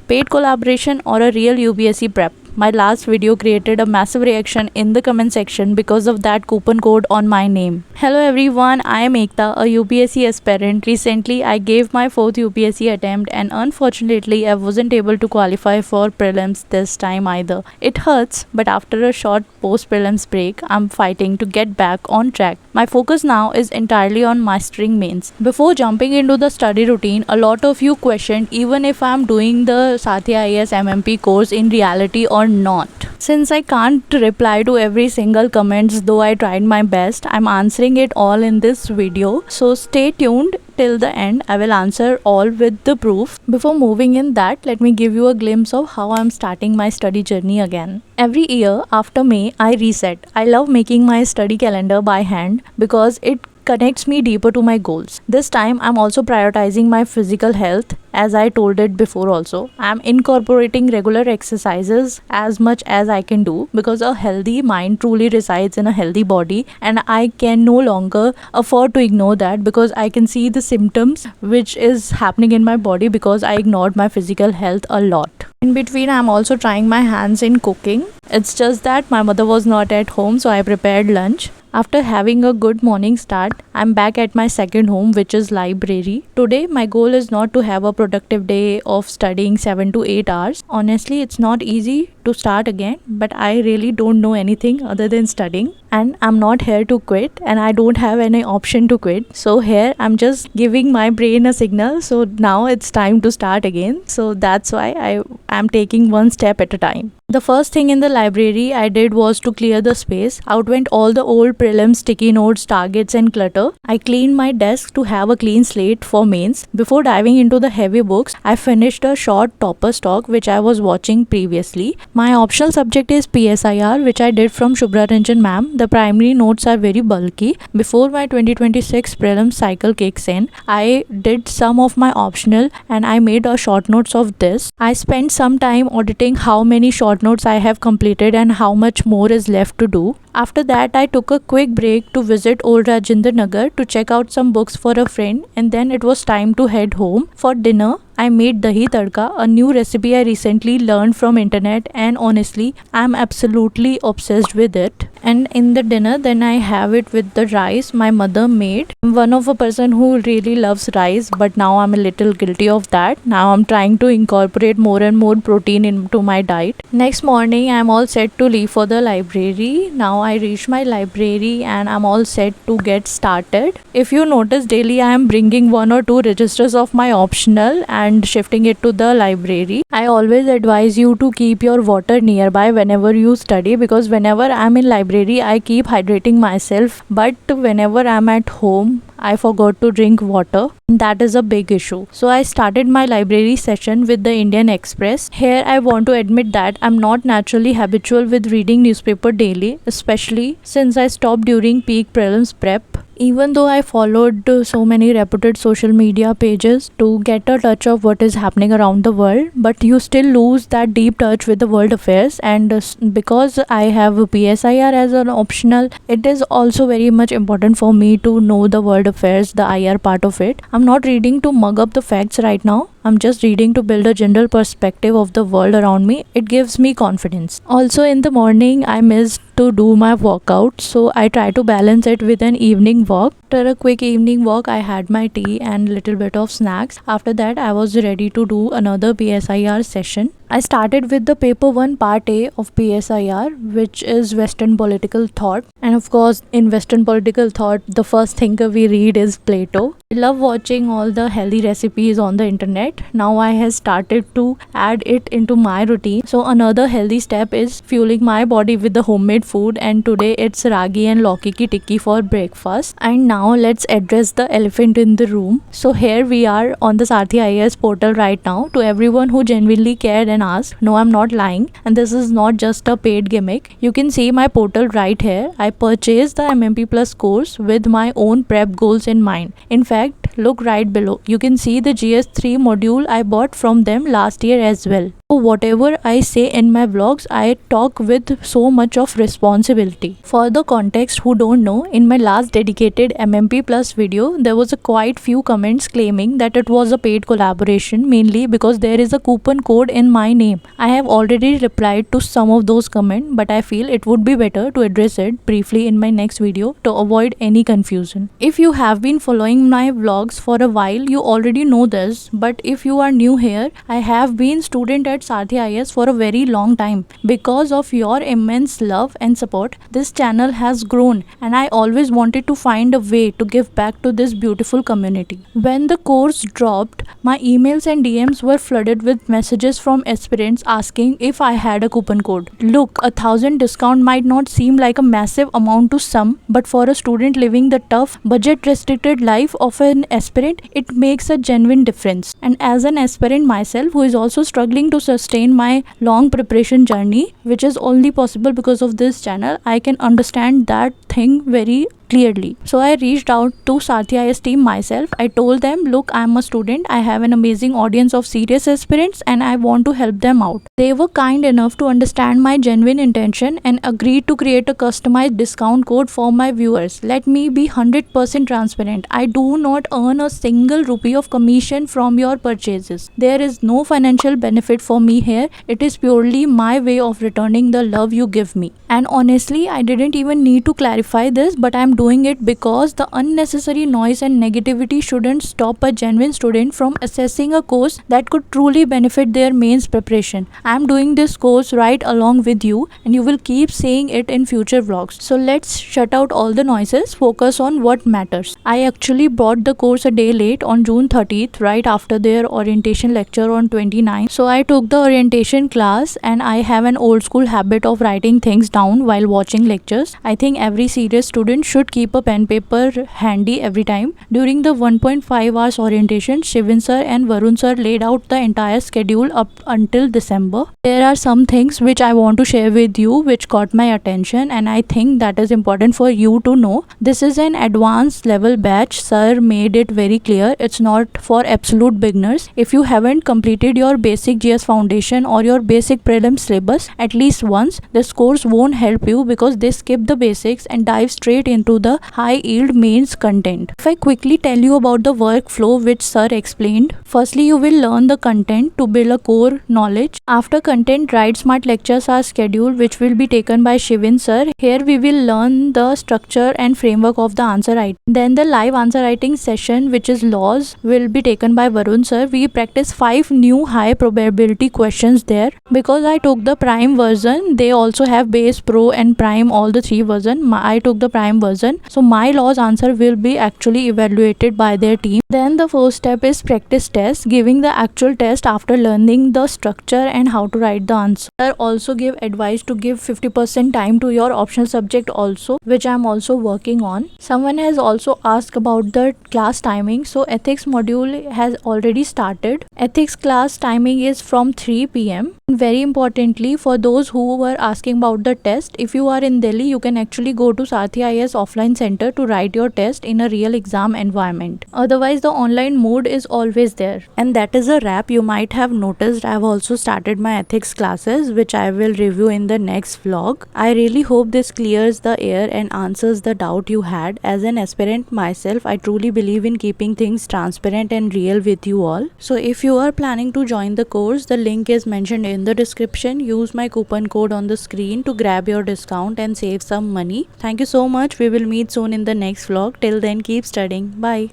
paid collaboration or a real UPSC prep? My last video created a massive reaction in the comment section because of that coupon code on my name. Hello everyone, I am Ekta, a UPSC aspirant. Recently, I gave my 4th UPSC attempt and unfortunately, I wasn't able to qualify for prelims this time either. It hurts, but after a short post-prelims break, I'm fighting to get back on track. My focus now is entirely on mastering mains. Before jumping into the study routine, a lot of you questioned even if I'm doing the Sarrthi IAS MMP course in reality or not. Since I can't reply to every single comments, though I tried my best, I'm answering it all in this video. So stay tuned till the end. I will answer all with the proof. Before moving in that, let me give you a glimpse of how I'm starting my study journey again. Every year after May, I reset. I love making my study calendar by hand because it connects me deeper to my goals. This time I'm also prioritizing my physical health, as I told it before also. I'm incorporating regular exercises as much as I can do because a healthy mind truly resides in a healthy body, and I can no longer afford to ignore that because I can see the symptoms which is happening in my body because I ignored my physical health a lot. In between, I'm also trying my hands in cooking. It's just that my mother was not at home, so I prepared lunch. After having a good morning start, I'm back at my second home, which is library. Today, my goal is not to have a productive day of studying 7 to 8 hours. Honestly, it's not easy to start again, but I really don't know anything other than studying, and I'm not here to quit, and I don't have any option to quit. So here I'm just giving my brain a signal, so now it's time to start again. So that's why I am taking one step at a time. The first thing in the library I did was to clear the space. Out went all the old prelims, sticky notes, targets and clutter. I cleaned my desk to have a clean slate for mains. Before diving into the heavy books, I finished a short topper stock which I was watching previously. My optional subject is PSIR, which I did from Shubhra Ranjan ma'am. The primary notes are very bulky. Before my 2026 prelim cycle kicks in, I did some of my optional and I made a short notes of this. I spent some time auditing how many short notes I have completed and how much more is left to do. After that, I took a quick break to visit Old Rajendra Nagar to check out some books for a friend, and then it was time to head home. For dinner, I made dahi tadka, a new recipe I recently learned from internet, and honestly, I'm absolutely obsessed with it. And in the dinner, then I have it with the rice my mother made. I'm one of a person who really loves rice, but now I'm a little guilty of that. Now I'm trying to incorporate more and more protein into my diet. Next morning, I'm all set to leave for the library. Now I reached my library and I'm all set to get started. If you notice, daily I am bringing 1 or 2 registers of my optional and shifting it to the library. I always advise you to keep your water nearby whenever you study, because whenever I'm in library I keep hydrating myself, but whenever I'm at home I forgot to drink water. That is a big issue. So I started my library session with the Indian Express. Here I want to admit that I'm not naturally habitual with reading newspaper daily, especially since I stopped during peak prelims prep. Even though I followed so many reputed social media pages to get a touch of what is happening around the world, but you still lose that deep touch with the world affairs. And because I have PSIR as an optional, it is also very much important for me to know the world affairs, the IR part of it. I'm not reading to mug up the facts right now. I'm just reading to build a general perspective of the world around me. It gives me confidence. Also in the morning, I missed to do my workout, so I try to balance it with an evening walk. After a quick evening walk, I had my tea and little bit of snacks. After that, I was ready to do another PSIR session. I started with the paper 1 part A of PSIR, which is Western political thought. And of course, in Western political thought, the first thinker we read is Plato. I love watching all the healthy recipes on the internet. Now I have started to add it into my routine. So another healthy step is fueling my body with the homemade food, and today it's ragi and lauki ki tikki for breakfast. And now let's address the elephant in the room. So here we are on the Sarrthi IAS portal right now. To everyone who genuinely cared and asked, no, I'm not lying, and this is not just a paid gimmick. You can see my portal right here. I purchased the MMP Plus course with my own prep goals in mind. In fact, look right below. You can see the GS3 module I bought from them last year as well. So whatever I say in my vlogs, I talk with so much of responsibility. For the context who don't know, in my last dedicated MMP plus video, there was a quite few comments claiming that it was a paid collaboration, mainly because there is a coupon code in my name. I have already replied to some of those comments, but I feel it would be better to address it briefly in my next video to avoid any confusion. If you have been following my vlogs for a while, you already know this, but if you are new here, I have been student at Sarrthi IAS for a very long time. Because of your immense love and support, this channel has grown, and I always wanted to find a way to give back to this beautiful community. When the course dropped, my emails and DMs were flooded with messages from aspirants asking if I had a coupon code. Look, 1,000 discount might not seem like a massive amount to some, but for a student living the tough, budget restricted life of an aspirant, it makes a genuine difference. And as an aspirant myself who is also struggling to sustain my long preparation journey, which is only possible because of this channel, I can understand that thing very clearly. So I reached out to Sarrthi IAS team myself. I told them, look, I'm a student, I have an amazing audience of serious aspirants and I want to help them out. They were kind enough to understand my genuine intention and agreed to create a customized discount code for my viewers. Let me be 100% transparent. I do not earn a single rupee of commission from your purchases. There is no financial benefit for me here. It is purely my way of returning the love you give me. And honestly, I didn't even need to clarify this, but I'm doing it because the unnecessary noise and negativity shouldn't stop a genuine student from assessing a course that could truly benefit their mains preparation. I'm doing this course right along with you, and you will keep seeing it in future vlogs. So let's shut out all the noises, focus on what matters. I actually bought the course a day late on June 30th, right after their orientation lecture on 29th. So I took the orientation class, and I have an old school habit of writing things down while watching lectures. I think every serious student should keep a pen paper handy every time. During the 1.5 hours orientation, Shivin sir and Varun sir laid out the entire schedule up until December. There are some things which I want to share with you which caught my attention, and I think that is important for you to know. This is an advanced level batch. Sir made it very clear it's not for absolute beginners. If you haven't completed your basic GS foundation or your basic prelim syllabus at least once, this course won't help you because they skip the basics and dive straight into the high yield mains content. If I quickly tell you about the workflow which sir explained, firstly you will learn the content to build a core knowledge. After content, Write Smart lectures are scheduled which will be taken by Shivin sir. Here we will learn the structure and framework of the answer writing. Then the live answer writing session, which is laws, will be taken by Varun sir. We practice 5 new high probability questions there. Because I took the prime version, they also have base, pro and prime, all the 3 version. I took the prime version, so my laws answer will be actually evaluated by their team. Then the first step is practice test, giving the actual test after learning the structure and how to write the answer. Also give advice to give 50% time to your optional subject also, which I am also working on. Someone has also asked about the class timing. So ethics module has already started. Ethics class timing is from 3 p.m. Very importantly, for those who were asking about the test, if you are in Delhi, you can actually go to Sarrthi IAS offline center to write your test in a real exam environment. Otherwise, the online mode is always there. And that is a wrap. You might have noticed I have also started my ethics classes, which I will review in the next vlog. I really hope this clears the air and answers the doubt you had. As an aspirant myself, I truly believe in keeping things transparent and real with you all. So if you are planning to join the course, the link is mentioned in the description. Use my coupon code on the screen to grab your discount and save some money. Thank you so much. We will meet soon in the next vlog. Till then, keep studying. Bye.